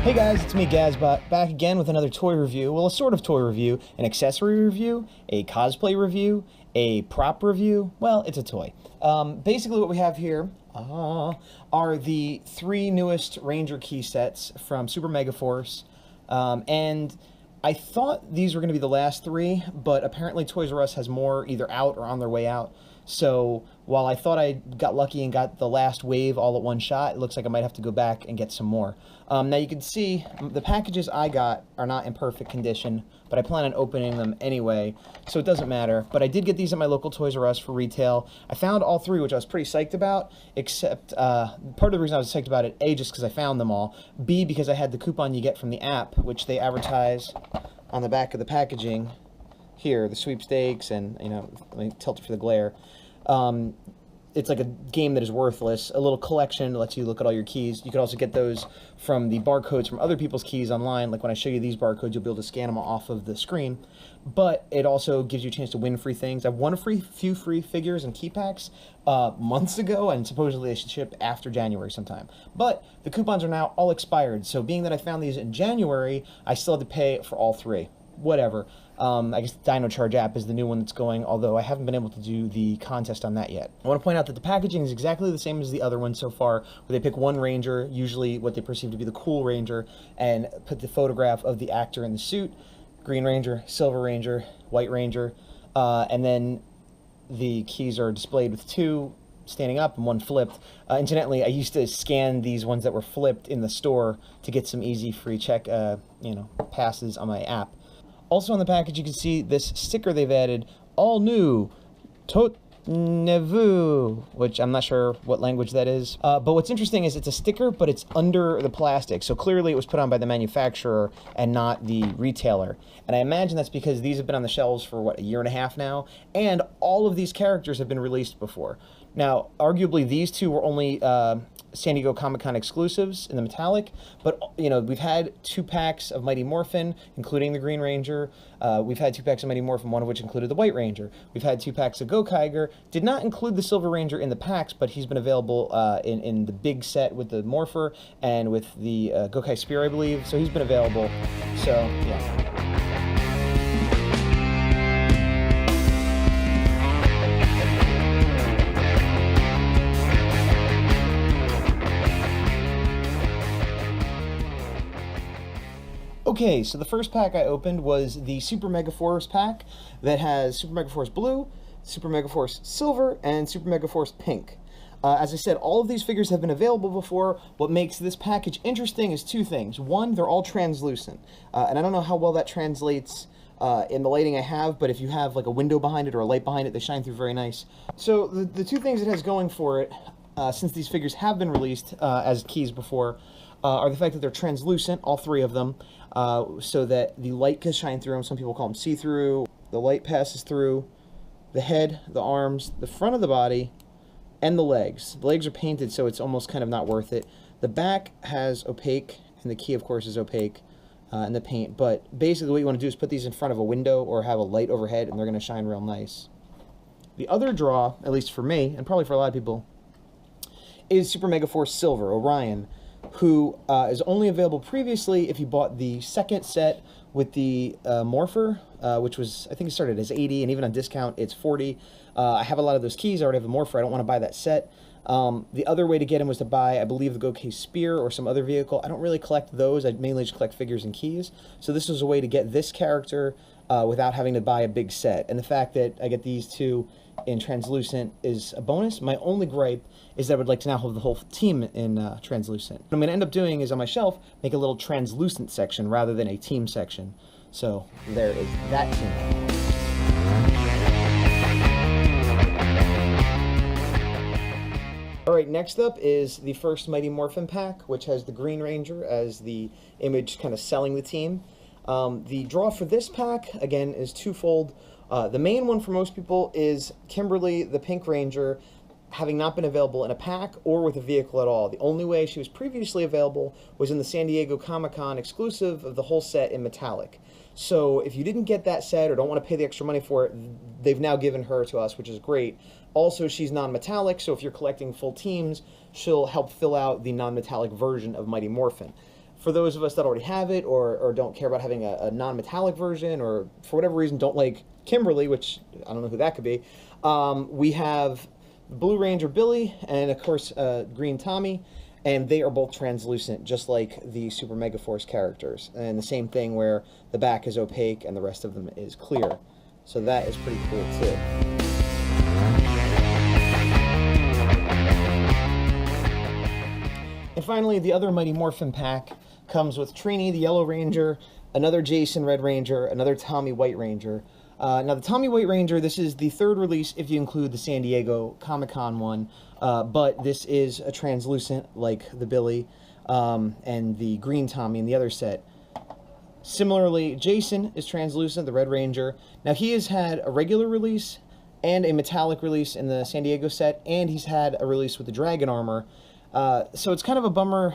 Hey guys, it's me, Gazbot, back again with another toy review. Well, a sort of toy review, an accessory review, a cosplay review, a prop review. Well, it's a toy. Basically what we have here are the three newest Ranger key sets from Super MegaForce. And I thought these were going to be the last three, but apparently Toys R Us has more either out or on their way out. So while I thought I got lucky and got the last wave all at one shot, it looks like I might have to go back and get some more. Now you can see the packages I got are not in perfect condition, but I plan on opening them anyway, so it doesn't matter. But I did get these at my local Toys R Us for retail. I found all three, which I was pretty psyched about, except part of the reason I was psyched about it, A, just because I found them all, B, because I had the coupon you get from the app, which they advertise on the back of the packaging here, the sweepstakes, and, you know, let me tilt it for the glare. It's like a game that is worthless. A little collection lets you look at all your keys. You can also get those from the barcodes from other people's keys online. Like when I show you these barcodes, you'll be able to scan them off of the screen. But it also gives you a chance to win free things. I've won a few free figures and key packs months ago, and supposedly they should ship after January sometime. But the coupons are now all expired. So being that I found these in January, I still had to pay for all three. Whatever. I guess the Dino Charge app is the new one that's going, although I haven't been able to do the contest on that yet. I want to point out that the packaging is exactly the same as the other one so far, where they pick one Ranger, usually what they perceive to be the cool Ranger, and put the photograph of the actor in the suit, Green Ranger, Silver Ranger, White Ranger, and then the keys are displayed with two standing up and one flipped. Incidentally, I used to scan these ones that were flipped in the store to get some easy free check, passes on my app. Also on the package, you can see this sticker they've added, all new, Tot Nevu, which I'm not sure what language that is. But what's interesting is it's a sticker, but it's under the plastic. So clearly it was put on by the manufacturer and not the retailer. And I imagine that's because these have been on the shelves for, what, a year and a half now? And all of these characters have been released before. Now, arguably, these two were only San Diego Comic-Con exclusives in the metallic, but, you know, we've had 2 packs of Mighty Morphin, including the Green Ranger. We've had 2 packs of Mighty Morphin, one of which included the White Ranger. We've had 2 packs of Gokaiger. Did not include the Silver Ranger in the packs, but he's been available in the big set with the Morpher and with the Gokai Spear, I believe. So he's been available. So, yeah. Okay, so the first pack I opened was the Super MegaForce pack that has Super MegaForce Blue, Super MegaForce Silver, and Super MegaForce Pink. As I said, all of these figures have been available before. What makes this package interesting is 2 things. One, they're all translucent, and I don't know how well that translates in the lighting I have, but if you have like a window behind it or a light behind it, they shine through very nice. So the 2 things it has going for it, since these figures have been released as keys before, are the fact that they're translucent, all 3 of them, so that the light can shine through them. Some people call them see-through. The light passes through the head, the arms, the front of the body, and the legs. The legs are painted, so it's almost kind of not worth it. The back has opaque, and the key, of course, is opaque, and the paint. But basically what you want to do is put these in front of a window or have a light overhead, and they're going to shine real nice. The other draw, at least for me, and probably for a lot of people, is Super MegaForce Silver, Orion, who is only available previously if you bought the second set with the Morpher, which was, I think it started as 80, and even on discount, it's 40. I have a lot of those keys. I already have a Morpher. I don't want to buy that set. The other way to get him was to buy, I believe, the Gokai Spear or some other vehicle. I don't really collect those. I mainly just collect figures and keys. So this was a way to get this character without having to buy a big set. And the fact that I get these 2 in translucent is a bonus. My only gripe is that I would like to now have the whole team in translucent. What I'm going to end up doing is on my shelf make a little translucent section rather than a team section. So there is that team. Alright, next up is the first Mighty Morphin pack, which has the Green Ranger as the image kind of selling the team. The draw for this pack, again, is twofold. The main one for most people is Kimberly, the Pink Ranger, having not been available in a pack or with a vehicle at all. The only way she was previously available was in the San Diego Comic-Con exclusive of the whole set in metallic. So if you didn't get that set or don't want to pay the extra money for it, they've now given her to us, which is great. Also, she's non-metallic, so if you're collecting full teams, she'll help fill out the non-metallic version of Mighty Morphin. for those of us that already have it, or don't care about having a non-metallic version, or for whatever reason don't like Kimberly, which I don't know who that could be, we have Blue Ranger Billy and of course Green Tommy, and they are both translucent, just like the Super MegaForce characters. And the same thing where the back is opaque and the rest of them is clear. So that is pretty cool too. And finally, the other Mighty Morphin pack comes with Trini, the Yellow Ranger, another Jason, Red Ranger, another Tommy, White Ranger. Now, the Tommy White Ranger, this is the third release if you include the San Diego Comic-Con one, but this is a translucent like the Billy and the Green Tommy in the other set. Similarly, Jason is translucent, the Red Ranger. Now, he has had a regular release and a metallic release in the San Diego set, and he's had a release with the Dragon Armor. So it's kind of a bummer.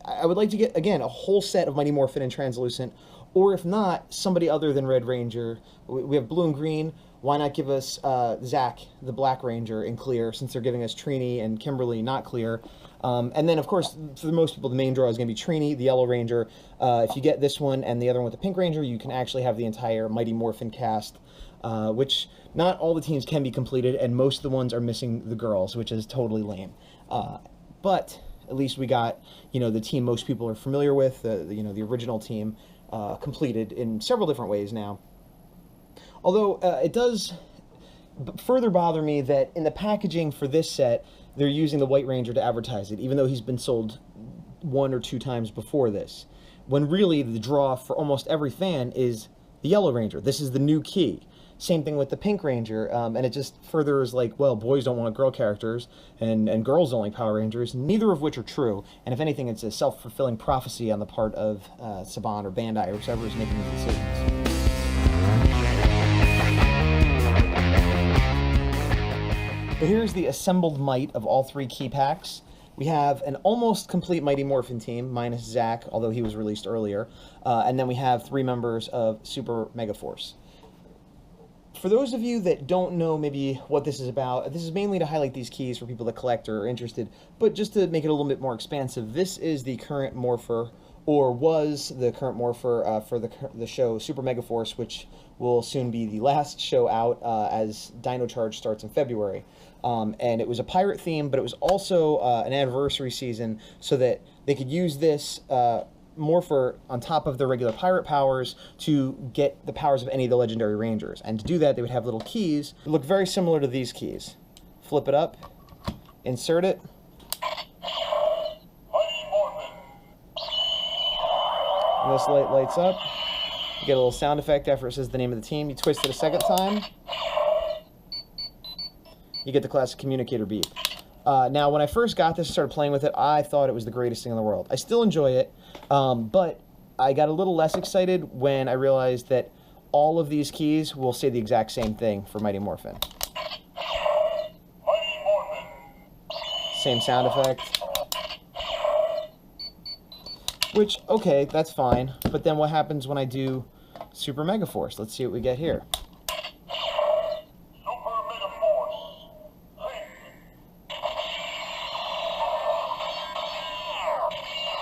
I would like to get, again, a whole set of Mighty Morphin in translucent, or if not, somebody other than Red Ranger. We have blue and green. Why not give us Zach, the Black Ranger, in clear, since they're giving us Trini and Kimberly not clear. And then, of course, for most people, the main draw is going to be Trini, the Yellow Ranger. If you get this one and the other one with the Pink Ranger, you can actually have the entire Mighty Morphin cast, which not all the teams can be completed, and most of the ones are missing the girls, which is totally lame. But at least we got, you know, the team most people are familiar with, you know, the original team, completed in several different ways now. Although it does further bother me that in the packaging for this set, they're using the White Ranger to advertise it, even though he's been sold 1 or 2 times before this. When really the draw for almost every fan is the Yellow Ranger. This is the new key. Same thing with the Pink Ranger, and it just further is like, well, boys don't want girl characters, and girls don't like Power Rangers, neither of which are true. And if anything, it's a self-fulfilling prophecy on the part of Saban or Bandai or whoever is making the decisions. But here's the assembled might of all 3 key packs. We have an almost complete Mighty Morphin team, minus Zach, although he was released earlier. And then we have 3 members of Super MegaForce. For those of you that don't know maybe what this is about, this is mainly to highlight these keys for people that collect or are interested, but just to make it a little bit more expansive, this is the current morpher, or was the current morpher for the show Super MegaForce, which will soon be the last show out as Dino Charge starts in February. And it was a pirate theme, but it was also an anniversary season so that they could use this morpher on top of their regular pirate powers to get the powers of any of the legendary rangers. And to do that, they would have little keys that look very similar to these keys. Flip it up, insert it, and this light lights up. You get a little sound effect after it says the name of the team. You twist it a second time, you get the classic communicator beep. Now, when I first got this and started playing with it, I thought it was the greatest thing in the world. I still enjoy it, but I got a little less excited when I realized that all of these keys will say the exact same thing for Mighty Morphin. Mighty Morphin. Same sound effect. Which, okay, that's fine, but then what happens when I do Super MegaForce? Let's see what we get here.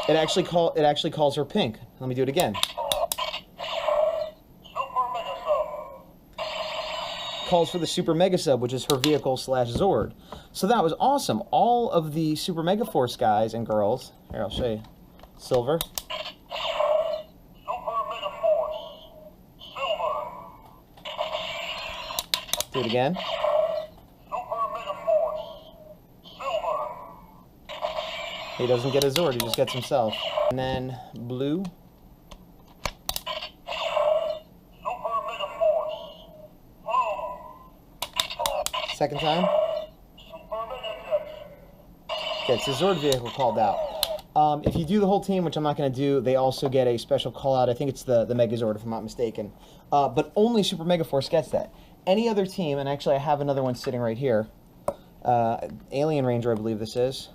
It actually calls her Pink. Let me do it again. Super Mega Sub. Calls for the Super Mega Sub, which is her vehicle / Zord. So that was awesome. All of the Super MegaForce guys and girls. Here, I'll show you. Silver. Super Mega Force. Silver. Do it again. Super Mega Force. Silver. He doesn't get a Zord, he just gets himself. And then blue. Super Mega Force. Blue. Second time. Super Mega Jet. Gets his Zord vehicle called out. If you do the whole team, which I'm not going to do, they also get a special call out. I think it's the Megazord, if I'm not mistaken. But only Super MegaForce gets that. Any other team, and actually I have another one sitting right here. Alien Ranger, I believe this is.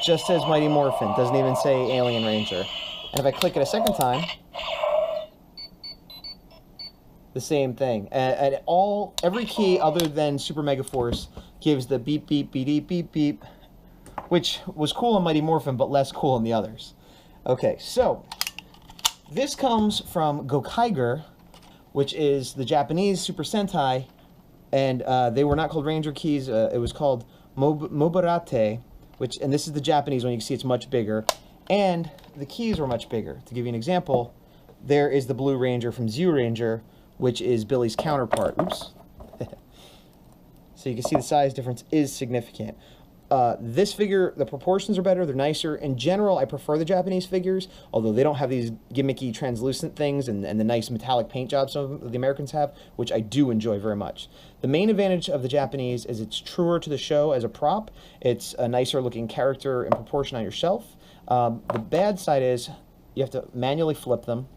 Just says Mighty Morphin, doesn't even say Alien Ranger. And if I click it a second time, the same thing. And every key other than Super MegaForce gives the beep, beep, beep, beep, beep, beep which was cool in Mighty Morphin, but less cool in the others. Okay, so this comes from Gokaiger, which is the Japanese Super Sentai, and they were not called Ranger keys. It was called Mobarate, and this is the Japanese one. You can see it's much bigger, and the keys were much bigger. To give you an example, there is the Blue Ranger from Zyuranger, which is Billy's counterpart. Oops. So you can see the size difference is significant. This figure, the proportions are better, they're nicer. In general, I prefer the Japanese figures, although they don't have these gimmicky translucent things and the nice metallic paint jobs some of the Americans have, which I do enjoy very much. The main advantage of the Japanese is it's truer to the show as a prop. It's a nicer looking character in proportion on your shelf. The bad side is you have to manually flip them,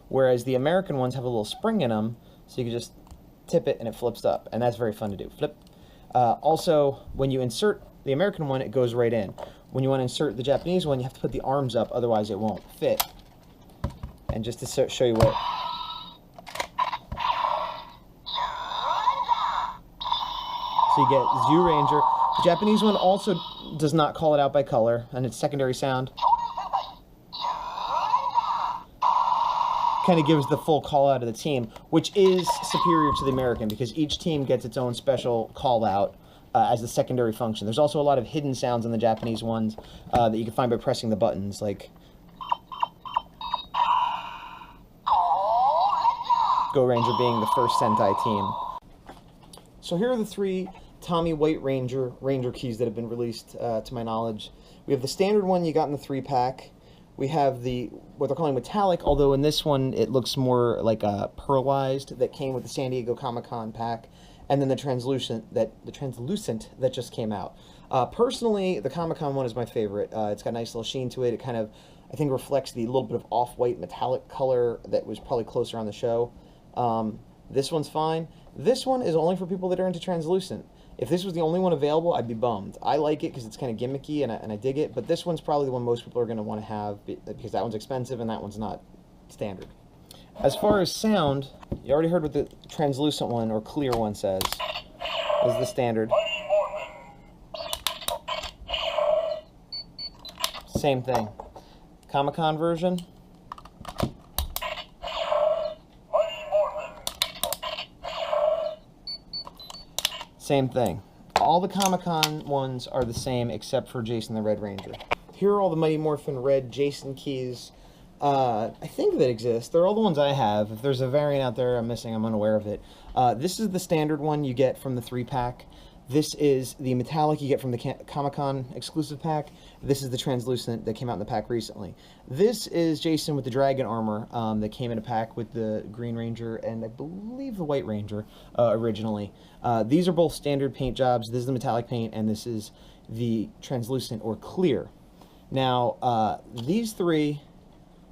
whereas the American ones have a little spring in them, so you can just tip it and it flips up, and that's very fun to do. Flip. Also, when you insert the American one, it goes right in. When you want to insert the Japanese one, you have to put the arms up, otherwise it won't fit. And just to show you what... So you get Zyuranger. The Japanese one also does not call it out by color, and its secondary sound kind of gives the full call out of the team, which is superior to the American because each team gets its own special call out as the secondary function. There's also a lot of hidden sounds in the Japanese ones that you can find by pressing the buttons, like Go Ranger being the first Sentai team. So here are the three Tommy White Ranger keys that have been released to my knowledge. We have the standard one you got in the 3-pack. We have the, what they're calling metallic, although in this one it looks more like a pearlized, that came with the San Diego Comic-Con pack, and then the translucent that just came out. Personally, the Comic-Con one is my favorite. It's got a nice little sheen to it. It kind of, I think, reflects the little bit of off-white metallic color that was probably closer on the show. This one's fine. This one is only for people that are into translucent. If this was the only one available, I'd be bummed. I like it because it's kind of gimmicky and I dig it, but this one's probably the one most people are going to want to have because that one's expensive and that one's not standard. As far as sound, you already heard what the translucent one or clear one says. This is the standard. Same thing. Comic-Con version. Same thing. All the Comic-Con ones are the same except for Jason the Red Ranger. Here are all the Mighty Morphin Red Jason keys I think that exist. They're all the ones I have. If there's a variant out there I'm missing, I'm unaware of it. This is the standard one you get from the 3-pack. This is the metallic you get from the Comic-Con exclusive pack. This is the translucent that came out in the pack recently. This is Jason with the dragon armor that came in a pack with the Green Ranger and I believe the White Ranger originally. These are both standard paint jobs. This is the metallic paint and this is the translucent or clear. Now, these three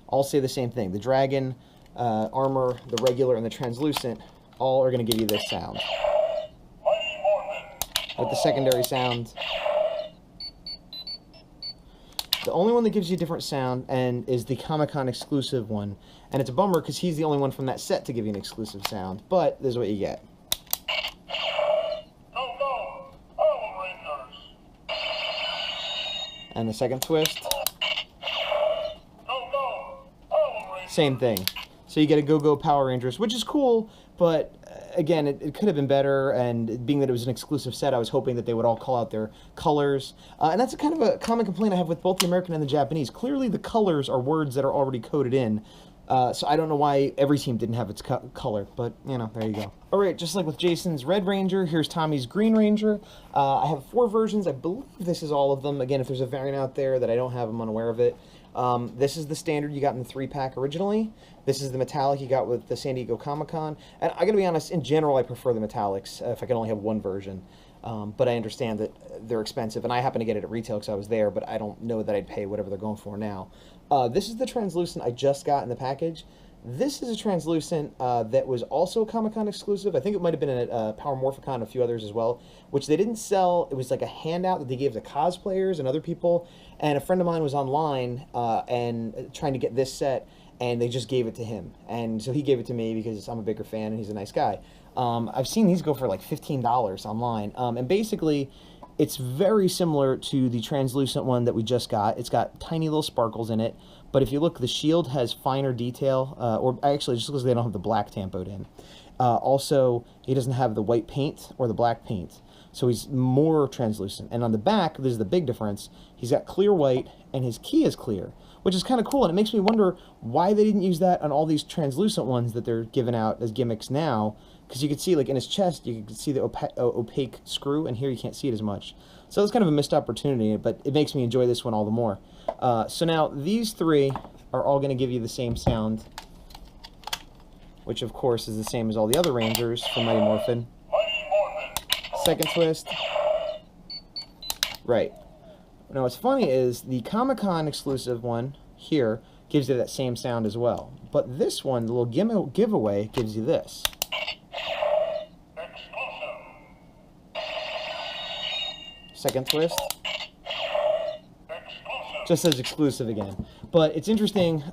all say the same thing. The dragon armor, the regular, and the translucent all are going to give you this sound. With the secondary sound. The only one that gives you a different sound and is the Comic-Con exclusive one. And it's a bummer because he's the only one from that set to give you an exclusive sound. But this is what you get. And the second twist. Same thing. So you get a Go-Go Power Rangers, which is cool, but again, it could have been better, and being that it was an exclusive set, I was hoping that they would all call out their colors. And that's a kind of a common complaint I have with both the American and the Japanese. Clearly, the colors are words that are already coded in, so I don't know why every team didn't have its color, but, you know, there you go. All right, just like with Jason's Red Ranger, here's Tommy's Green Ranger. I have 4 versions. I believe this is all of them. Again, if there's a variant out there that I don't have, I'm unaware of it. This is the standard you got in the 3-pack originally. This is the metallic you got with the San Diego Comic-Con. And I gotta be honest, in general, I prefer the metallics if I can only have one version. But I understand that they're expensive, and I happen to get it at retail because I was there, but I don't know that I'd pay whatever they're going for now. This is the translucent I just got in the package. This is a translucent that was also a Comic-Con exclusive. I think it might have been a Power Morphicon and a few others as well, which they didn't sell. It was like a handout that they gave to cosplayers and other people. And a friend of mine was online and trying to get this set, and they just gave it to him. And so he gave it to me because I'm a bigger fan and he's a nice guy. I've seen these go for like $15 online. And basically, It's very similar to the translucent one that we just got. It's got tiny little sparkles in it, but if you look, the shield has finer detail, or actually just because they don't have the black tampoed in. Also, he doesn't have the white paint or the black paint, so he's more translucent. And on the back, this is the big difference, he's got clear white, and his key is clear, which is kind of cool, and it makes me wonder why they didn't use that on all these translucent ones that they're giving out as gimmicks now, because you could see, like, in his chest, you could see the opaque screw, and here you can't see it as much. So it's kind of a missed opportunity, but it makes me enjoy this one all the more. So now, these three are all going to give you the same sound, which, of course, is the same as all the other Rangers from Mighty Morphin. Second twist. Right. Now, what's funny is the Comic-Con exclusive one here gives you that same sound as well. But this one, the little giveaway, gives you this. Second twist. Just says exclusive again. But it's interesting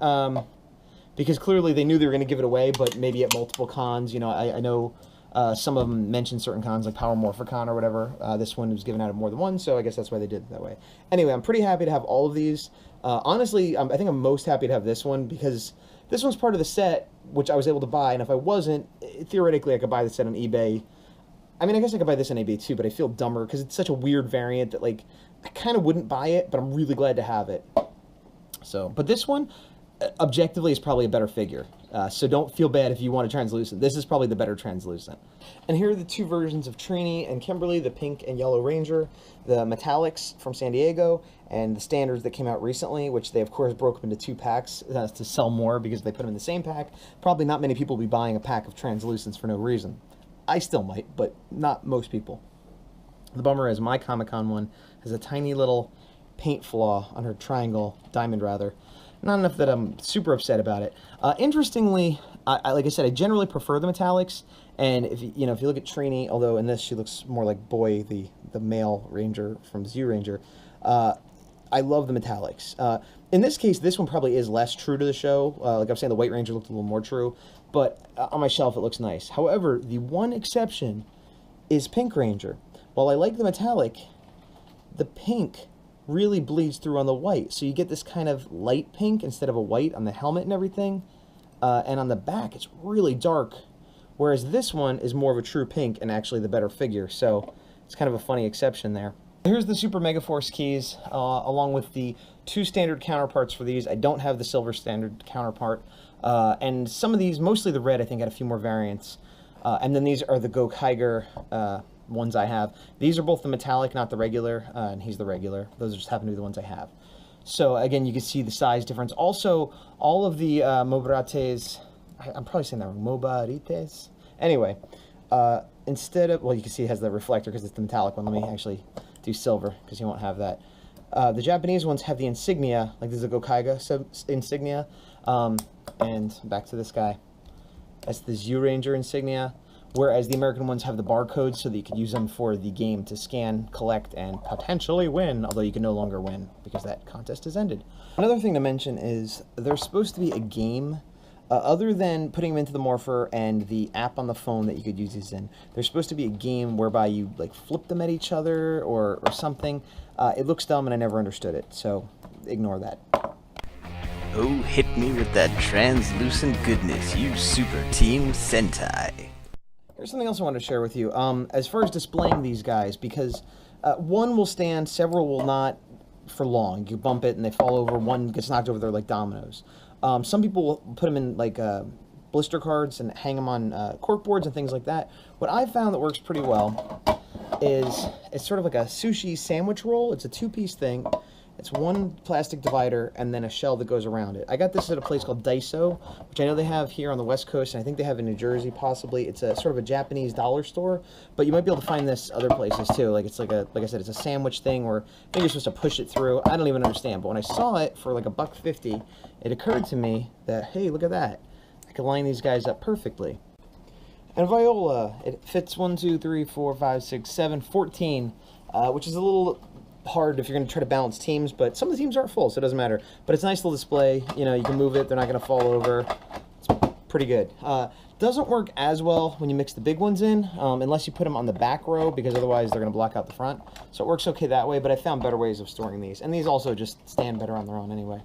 because clearly they knew they were going to give it away, but maybe at multiple cons. You know, I know some of them mentioned certain cons like Power Morphicon or whatever. This one was given out of more than one, so I guess that's why they did it that way. Anyway, I'm pretty happy to have all of these. Honestly, I think I'm most happy to have this one because this one's part of the set, which I was able to buy, and if I wasn't, theoretically I could buy the set on eBay. I mean, I guess I could buy this on eBay too, but I feel dumber because it's such a weird variant that, like, I kind of wouldn't buy it, but I'm really glad to have it. So, but this one, objectively, is probably a better figure. So don't feel bad if you want a translucent. This is probably the better translucent. And here are the two versions of Trini and Kimberly, the pink and yellow Ranger, the metallics from San Diego, and the standards that came out recently, which they, of course, broke up into 2 packs to sell more because they put them in the same pack. Probably not many people will be buying a pack of translucents for no reason. I still might, but not most people. The bummer is my Comic-Con one has a tiny little paint flaw on her triangle, diamond rather. Not enough that I'm super upset about it. Interestingly, like I said, I generally prefer the metallics. And if you look at Trini, although in this she looks more like Boy, the male Ranger from Zyuranger, I love the metallics. In this case, this one probably is less true to the show. Like I'm saying, the White Ranger looked a little more true. But on my shelf, it looks nice. However, the one exception is Pink Ranger. While I like the metallic, the pink really bleeds through on the white. So you get this kind of light pink instead of a white on the helmet and everything. And on the back, it's really dark. Whereas this one is more of a true pink and actually the better figure. So it's kind of a funny exception there. Here's the Super MegaForce keys, along with the 2 standard counterparts for these. I don't have the silver standard counterpart. And some of these, mostly the red, I think had a few more variants. And then these are the Go Kiger ones I have. These are both the metallic, not the regular, and he's the regular. Those just happen to be the ones I have. So again, you can see the size difference. Also, all of the Mobarates, I'm probably saying that wrong, Mobarites? Anyway, instead of, well, you can see it has the reflector because it's the metallic one. Let me actually do silver because you won't have that. The Japanese ones have the insignia, like there's a Gokaiga insignia. And back to this guy. That's the Zyuranger insignia. Whereas the American ones have the barcodes so that you can use them for the game to scan, collect, and potentially win, although you can no longer win because that contest has ended. Another thing to mention is there's supposed to be a game, other than putting them into the Morpher and the app on the phone that you could use these in. There's supposed to be a game whereby you like flip them at each other or something. It looks dumb and I never understood it, so ignore that. Oh, hit me with that translucent goodness, you super team Sentai. Here's something else I wanted to share with you. As far as displaying these guys, because one will stand, several will not for long. You bump it and they fall over, one gets knocked over, they're like dominoes. Some people will put them in like blister cards and hang them on cork boards and things like that. What I found that works pretty well is it's sort of like a sushi sandwich roll. It's a 2-piece thing. It's one plastic divider and then a shell that goes around it. I got this at a place called Daiso, which I know they have here on the West Coast, and I think they have in New Jersey possibly. It's a sort of a Japanese dollar store, but you might be able to find this other places too. Like it's like I said, it's a sandwich thing where I think you're supposed to push it through. I don't even understand, but when I saw it for like $1.50, it occurred to me that, hey, look at that. I could line these guys up perfectly. And Viola, it fits 1, 2, 3, 4, 5, 6, 7, 14, which is a little hard if you're going to try to balance teams, but some of the teams aren't full, so it doesn't matter. But it's a nice little display. You know, you can move it. They're not going to fall over. It's pretty good. Doesn't work as well when you mix the big ones in, unless you put them on the back row, because otherwise they're going to block out the front. So it works okay that way, but I found better ways of storing these. And these also just stand better on their own anyway.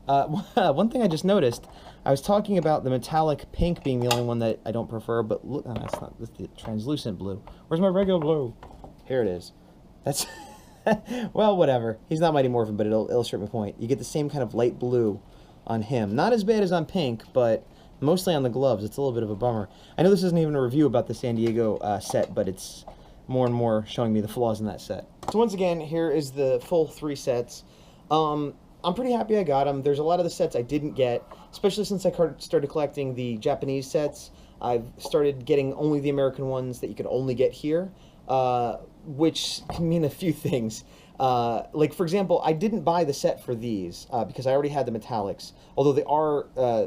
One thing I just noticed, I was talking about the metallic pink being the only one that I don't prefer, but look, that's the translucent blue. Where's my regular blue? Here it is. That's, well, whatever. He's not Mighty Morphin, but it'll illustrate my point. You get the same kind of light blue on him. Not as bad as on pink, but mostly on the gloves. It's a little bit of a bummer. I know this isn't even a review about the San Diego set, but it's more and more showing me the flaws in that set. So once again, here is the full 3 sets. I'm pretty happy I got them. There's a lot of the sets I didn't get, especially since I started collecting the Japanese sets. I've started getting only the American ones that you can only get here, which can mean a few things. Like, for example, I didn't buy the set for these because I already had the metallics, although they are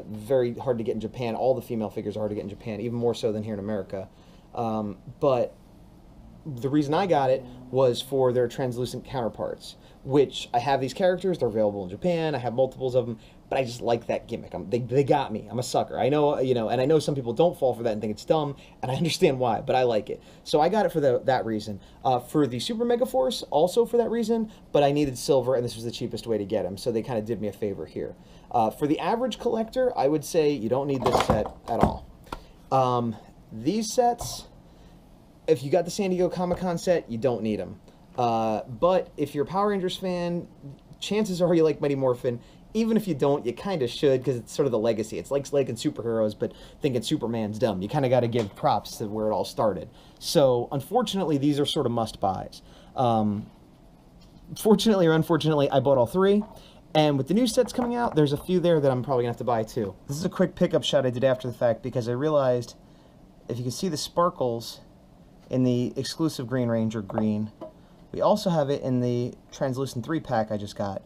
very hard to get in Japan. All the female figures are hard to get in Japan, even more so than here in America. But the reason I got it was for their translucent counterparts, which I have these characters. They're available in Japan. I have multiples of them, but I just like that gimmick. They got me. I'm a sucker. I know, and I know some people don't fall for that and think it's dumb, and I understand why, but I like it. So I got it for that reason. For the Super MegaForce, also for that reason, but I needed silver, and this was the cheapest way to get them, so they kind of did me a favor here. For the average collector, I would say you don't need this set at all. These sets, if you got the San Diego Comic-Con set, you don't need them. But if you're a Power Rangers fan, chances are you like Mighty Morphin. Even if you don't, you kind of should, because it's sort of the legacy. It's like liking superheroes, but thinking Superman's dumb. You kind of got to give props to where it all started. So, unfortunately, these are sort of must-buys. Fortunately or unfortunately, I bought all 3. And with the new sets coming out, there's a few there that I'm probably going to have to buy, too. This is a quick pickup shot I did after the fact, because I realized, if you can see the sparkles in the exclusive Green Ranger green, we also have it in the translucent 3-pack I just got,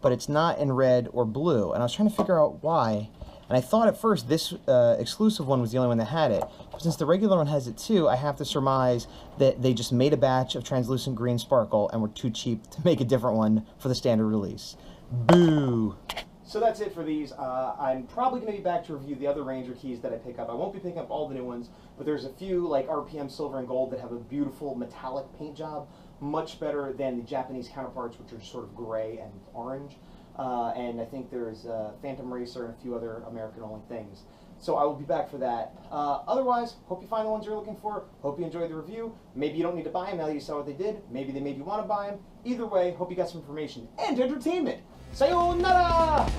but it's not in red or blue, and I was trying to figure out why, and I thought at first this exclusive one was the only one that had it, but since the regular one has it too, I have to surmise that they just made a batch of translucent green sparkle and were too cheap to make a different one for the standard release. Boo! So that's it for these. I'm probably going to be back to review the other Ranger keys that I pick up. I won't be picking up all the new ones, but there's a few like RPM Silver and Gold that have a beautiful metallic paint job, much better than the Japanese counterparts, which are sort of gray and orange. And I think there's Phantom Racer and a few other American-only things. So I will be back for that. Otherwise, hope you find the ones you're looking for. Hope you enjoyed the review. Maybe you don't need to buy them now that you saw what they did. Maybe they made you want to buy them. Either way, hope you got some information and entertainment. Sayonara!